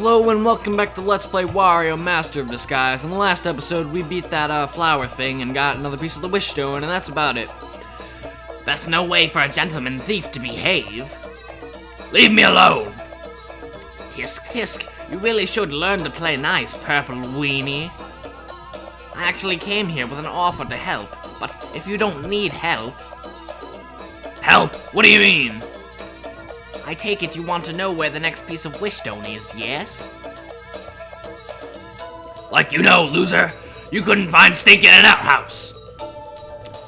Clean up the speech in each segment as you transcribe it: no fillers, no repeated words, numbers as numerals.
Hello and welcome back to Let's Play Wario Master of Disguise. In the last episode, we beat that flower thing and got another piece of the wish stone, and that's about it. That's no way for a gentleman thief to behave. Leave me alone! Tisk tisk, you really should learn to play nice, purple weenie. I actually came here with an offer to help, but if you don't need help... Help? What do you mean? I take it you want to know where the next piece of wish stone is, yes? Like you know, loser. You couldn't find steak in an outhouse.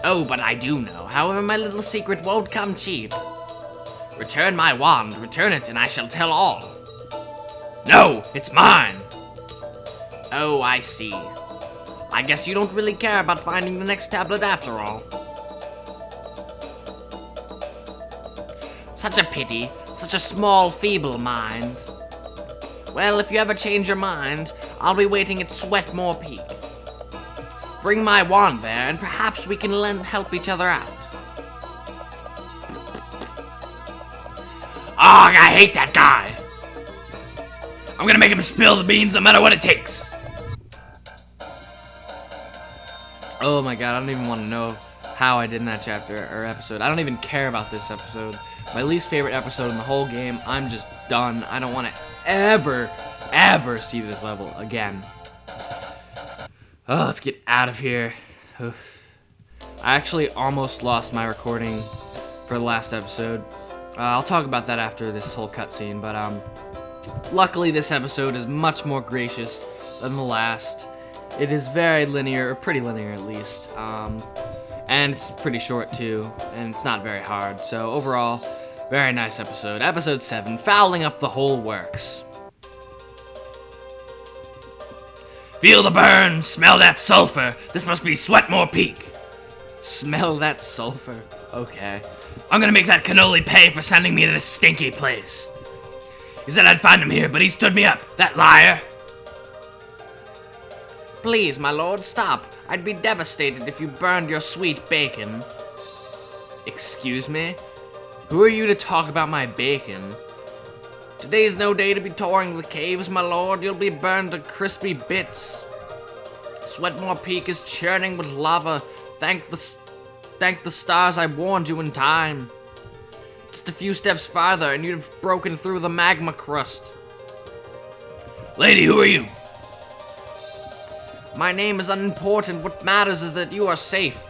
Oh, but I do know. However, my little secret won't come cheap. Return my wand, return it, and I shall tell all. No, it's mine. Oh, I see. I guess you don't really care about finding the next tablet after all. Such a pity. Such a small, feeble mind. Well, if you ever change your mind, I'll be waiting at Sweatmore Peak. Bring my wand there, and perhaps we can help each other out. Ugh, I hate that guy. I'm gonna make him spill the beans no matter what it takes. Oh my god, I don't even want to know how I did in that chapter or episode. I don't even care about this episode. My least favorite episode in the whole game. I'm just done. I don't want to ever see this level again. Oh, let's get out of here. Oof. I actually almost lost my recording for the last episode. I'll talk about that after this whole cutscene, but luckily this episode is much more gracious than the last. It is very linear, or pretty linear at least, and it's pretty short too, and it's not very hard. So overall, very nice episode. Episode 7, fouling up the whole works. Feel the burn, smell that sulfur. This must be Sweatmore Peak. Smell that sulfur? Okay. I'm gonna make that cannoli pay for sending me to this stinky place. He said I'd find him here, but he stood me up, that liar. Please, my lord, stop. I'd be devastated if you burned your sweet bacon. Excuse me? Who are you to talk about my bacon? Today's no day to be touring the caves, my lord. You'll be burned to crispy bits. Sweatmore Peak is churning with lava. Thank the stars I warned you in time. Just a few steps farther and you'd have broken through the magma crust. Lady, who are you? My name is unimportant. What matters is that you are safe.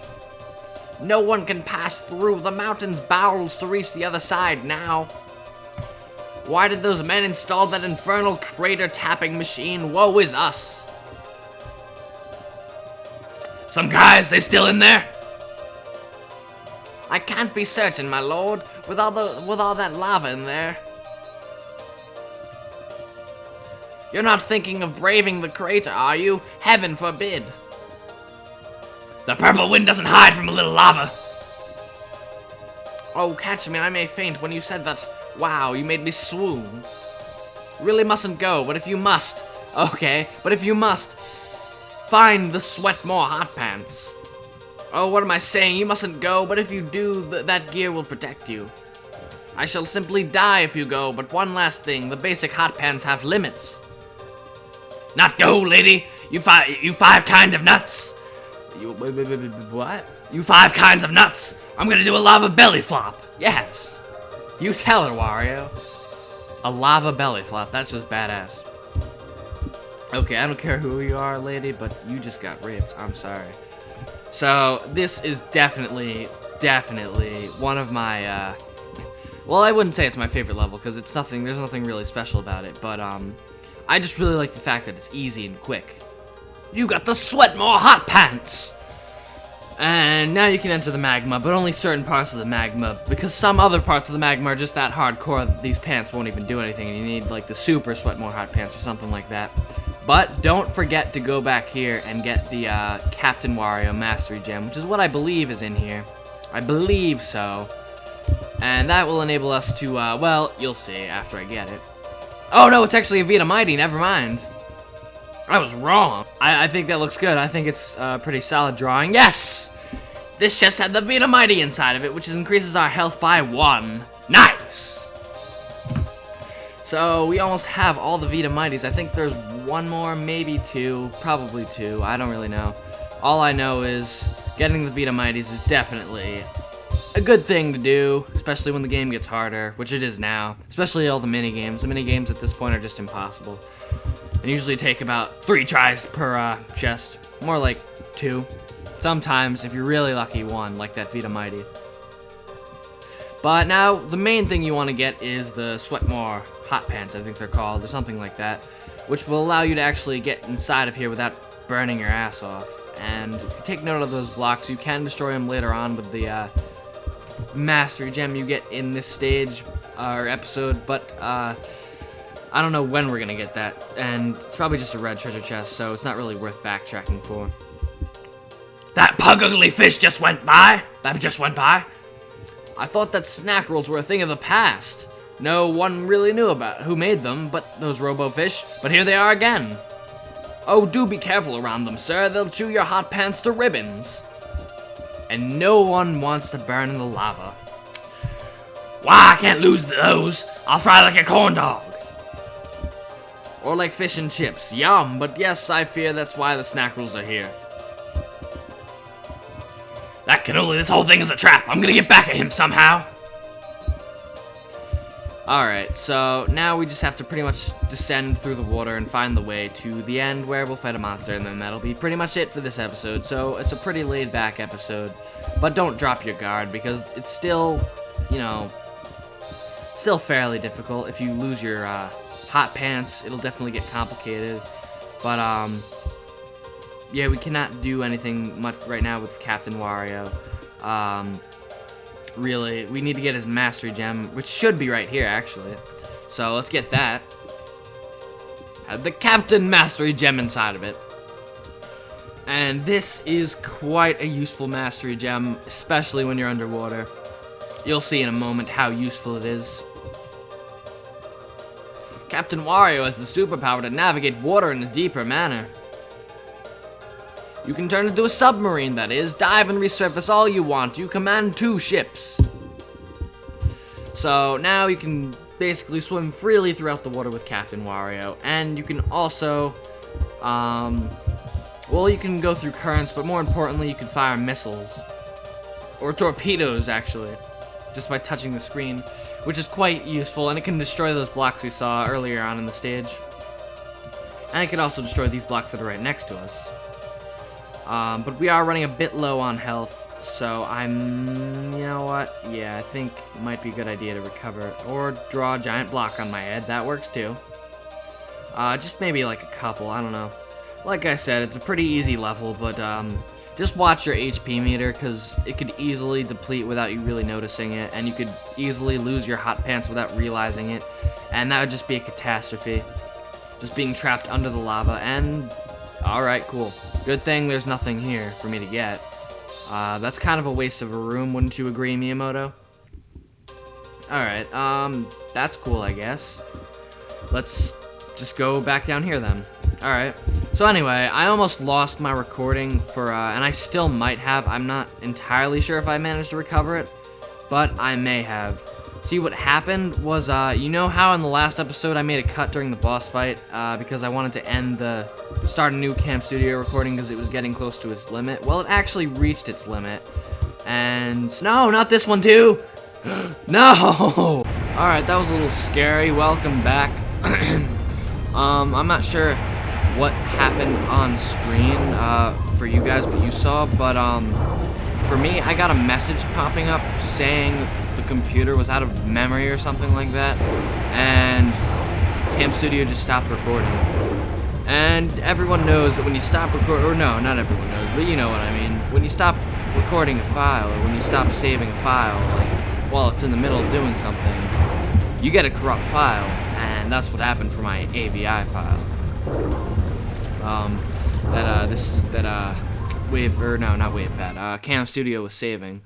No one can pass through the mountain's bowels to reach the other side now. Why did those men install that infernal crater tapping machine? Woe is us. Some guys, they still in there? I can't be certain, my lord, with all that lava in there. You're not thinking of braving the crater, are you? Heaven forbid. The purple wind doesn't hide from a little lava. Oh, catch me, I may faint when you said that. Wow, you made me swoon. Really mustn't go, but if you must. Okay, but if you must, find the Sweatmore hot pants. Oh, what am I saying? You mustn't go, but if you do, that gear will protect you. I shall simply die if you go, but one last thing, the basic hot pants have limits. Not go, lady. You five kind of nuts. What? You 5 kinds of nuts. I'm gonna do a lava belly flop. Yes. You tell her, Wario. A lava belly flop. That's just badass. Okay, I don't care who you are, lady, but you just got raped. I'm sorry. So, this is definitely one of my, well, I wouldn't say it's my favorite level, because there's nothing really special about it, but, I just really like the fact that it's easy and quick. You got the Sweatmore hot pants! And now you can enter the magma, but only certain parts of the magma, because some other parts of the magma are just that hardcore that these pants won't even do anything, and you need, like, the super Sweatmore hot pants or something like that. But don't forget to go back here and get the Captain Wario Mastery Gem, which is what I believe is in here. I believe so. And that will enable us to, well, you'll see after I get it. Oh no, it's actually a Vita Mighty, never mind. I was wrong. I think that looks good. I think it's a pretty solid drawing. Yes! This chest had the Vita Mighty inside of it, which increases our health by 1. Nice! So we almost have all the Vita Mighties. I think there's one more, maybe two, probably two. I don't really know. All I know is getting the Vita Mighties is definitely a good thing to do, especially when the game gets harder, which it is now. Especially all the mini games. The mini games at this point are just impossible. And usually take about 3 tries per chest. More like 2. Sometimes, if you're really lucky, 1, like that Vita Mighty. But now, the main thing you want to get is the Sweatmore Hot Pants, I think they're called, or something like that, which will allow you to actually get inside of here without burning your ass off. And if you take note of those blocks, you can destroy them later on with the Mastery Gem you get in this stage, or episode, but I don't know when we're going to get that, and it's probably just a red treasure chest, so it's not really worth backtracking for. That pug-ugly fish just went by? That just went by? I thought that snack rolls were a thing of the past. No one really knew about who made them, but those robo-fish, but here they are again. Oh, do be careful around them, sir. They'll chew your hot pants to ribbons. And no one wants to burn in the lava. Why, I can't lose those. I'll fry like a corn dog. Or like fish and chips. Yum, but yes, I fear that's why the snack rolls are here. That cannoli, this whole thing is a trap. I'm gonna get back at him somehow. Alright, so now we just have to pretty much descend through the water and find the way to the end where we'll fight a monster, and then that'll be pretty much it for this episode. So it's a pretty laid-back episode, but don't drop your guard because it's still, you know, still fairly difficult. If you lose your hot pants, it'll definitely get complicated, but yeah, we cannot do anything much right now with Captain Wario. Really, we need to get his Mastery Gem, which should be right here, actually. So let's get that. Have the Captain Mastery Gem inside of it. And this is quite a useful Mastery Gem, especially when you're underwater. You'll see in a moment how useful it is. Captain Wario has the superpower to navigate water in a deeper manner. You can turn into a submarine, that is. Dive and resurface all you want. You command 2 ships. So now you can basically swim freely throughout the water with Captain Wario. And you can also, well, you can go through currents, but more importantly, you can fire missiles. Or torpedoes, actually. Just by touching the screen, which is quite useful. And it can destroy those blocks we saw earlier on in the stage. And it can also destroy these blocks that are right next to us. But we are running a bit low on health, so you know what? Yeah, I think it might be a good idea to recover it. Or draw a giant block on my head, that works too. Just maybe like a couple, I don't know. Like I said, it's a pretty easy level, but just watch your HP meter, because it could easily deplete without you really noticing it, and you could easily lose your hot pants without realizing it, and that would just be a catastrophe. Just being trapped under the lava, and alright, cool. Good thing there's nothing here for me to get. That's kind of a waste of a room, wouldn't you agree, Miyamoto? Alright, that's cool, I guess. Let's just go back down here then. Alright. So anyway, I almost lost my recording for, and I still might have. I'm not entirely sure if I managed to recover it, but I may have. See, what happened was, you know how in the last episode I made a cut during the boss fight, because I wanted to start a new Camp Studio recording because it was getting close to its limit? Well, it actually reached its limit, and no, not this one too! No! Alright, that was a little scary. Welcome back. I'm not sure what happened on screen, for you guys, what you saw, but, for me, I got a message popping up saying the computer was out of memory or something like that, and Camp Studio just stopped recording. And everyone knows that when you stop recording, or no, not everyone knows, but you know what I mean. When you stop recording a file, or when you stop saving a file, like, while it's in the middle of doing something, you get a corrupt file, and that's what happened for my AVI file. Cam Studio was saving.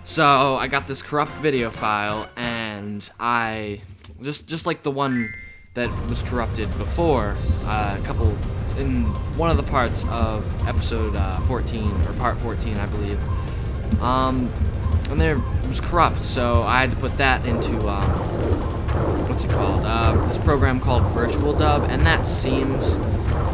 So I got this corrupt video file, and I just like the one that was corrupted before, in one of the parts of episode 14 or part 14, I believe. And there it was corrupt, so I had to put that into what's it called? This program called Virtual Dub, and that seems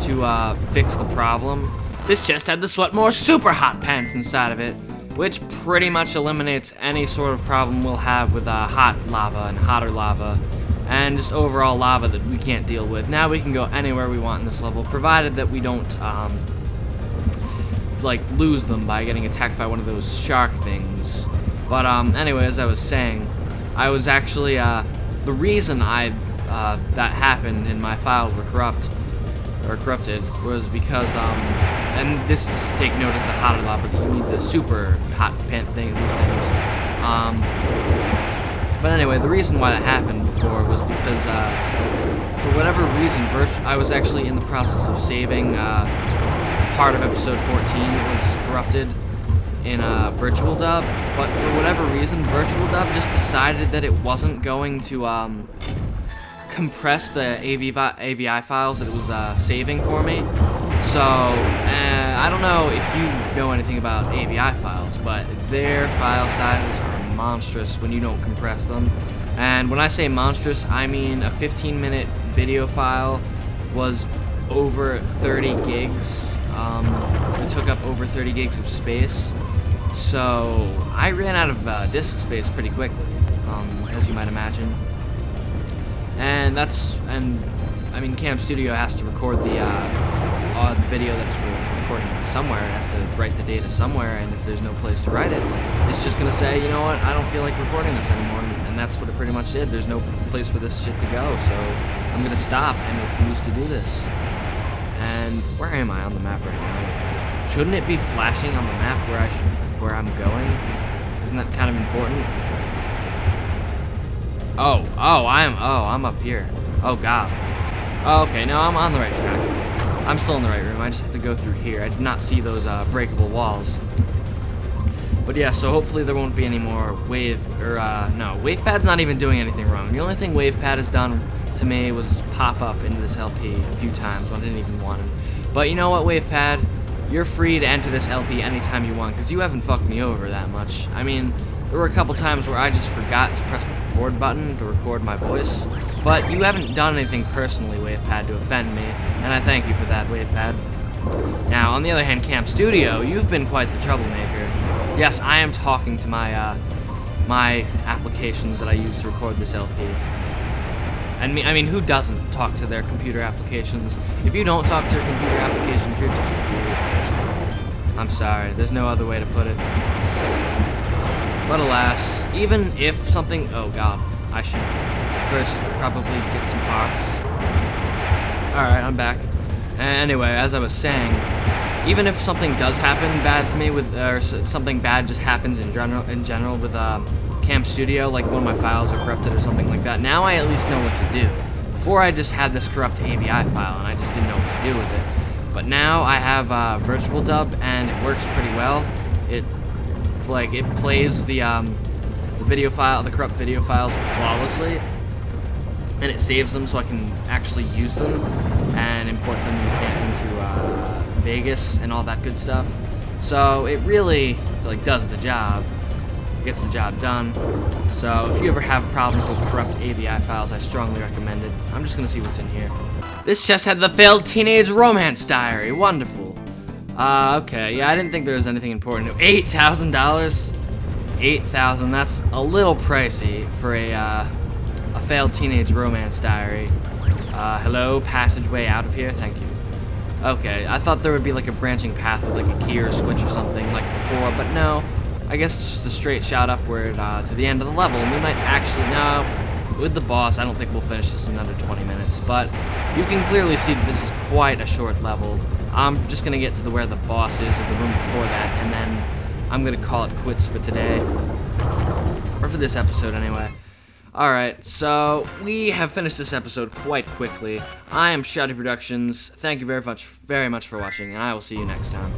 to fix the problem. This chest had the Sweatmore super hot pants inside of it, which pretty much eliminates any sort of problem we'll have with hot lava and hotter lava, and just overall lava that we can't deal with. Now we can go anywhere we want in this level, provided that we don't like lose them by getting attacked by one of those shark things. But anyway, as I was saying, I was actually the reason that happened and my files were corrupted was because and this, take note, is the hotter lava, that you need the super hot pant thing, these things. But anyway, the reason why that happened before was because for whatever reason, I was actually in the process of saving part of episode 14 that was corrupted in Virtual Dub, but for whatever reason, Virtual Dub just decided that it wasn't going to compress the AVI files that it was saving for me. So, I don't know if you know anything about AVI files, but their file sizes are monstrous when you don't compress them. And when I say monstrous, I mean a 15-minute video file was over 30 gigs. It took up over 30 gigs of space. So I ran out of disk space pretty quickly, as you might imagine. And I mean, Cam Studio has to record the video that it's recording somewhere. It has to write the data somewhere, and if there's no place to write it, it's just gonna say, you know what, I don't feel like recording this anymore, and that's what it pretty much did. There's no place for this shit to go, so I'm gonna stop and refuse to do this. And where am I on the map right now? Shouldn't it be flashing on the map where I'm going? Isn't that kind of important? I'm up here. Oh god. Oh, okay, no, I'm on the right track. I'm still in the right room. I just have to go through here. I did not see those breakable walls. But yeah, so hopefully there won't be any more no, WavePad's not even doing anything wrong. The only thing WavePad has done to me was pop up into this LP a few times when I didn't even want him. But you know what, WavePad? You're free to enter this LP anytime you want, because you haven't fucked me over that much. I mean, there were a couple times where I just forgot to press the record button to record my voice, but you haven't done anything personally, WavePad, to offend me, and I thank you for that, WavePad. Now, on the other hand, Camp Studio, you've been quite the troublemaker. Yes, I am talking to my my applications that I use to record this LP. I mean, who doesn't talk to their computer applications? If you don't talk to your computer applications, you're just a weird person. I'm sorry, there's no other way to put it. But alas, even if something... Oh god, I should first probably get some parts. Alright, I'm back. Anyway, as I was saying, even if something does happen bad to me or something bad just happens in general with Cam Studio, like one of my files are corrupted or something like that, now I at least know what to do. Before I just had this corrupt AVI file and I just didn't know what to do with it. But now I have Virtual Dub and it works pretty well. It plays the corrupt video files flawlessly, and it saves them so I can actually use them and import them into Vegas and all that good stuff. So it really does the job. Gets the job done. So if you ever have problems with corrupt AVI files, I strongly recommend it. I'm just gonna see what's in here. This chest had the failed teenage romance diary. Wonderful. Okay, yeah, I didn't think there was anything important. $8,000? $8,000, that's a little pricey for a failed teenage romance diary. Hello, passageway out of here, thank you. Okay, I thought there would be like a branching path with like a key or a switch or something like before, but no. I guess it's just a straight shot upward to the end of the level, and we might actually, no, with the boss, I don't think we'll finish this in under 20 minutes, but you can clearly see that this is quite a short level. I'm just going to get to where the boss is, or the room before that, and then I'm going to call it quits for today, or for this episode anyway. Alright, so we have finished this episode quite quickly. I am ShadowyProductions. Thank you very much for watching, and I will see you next time.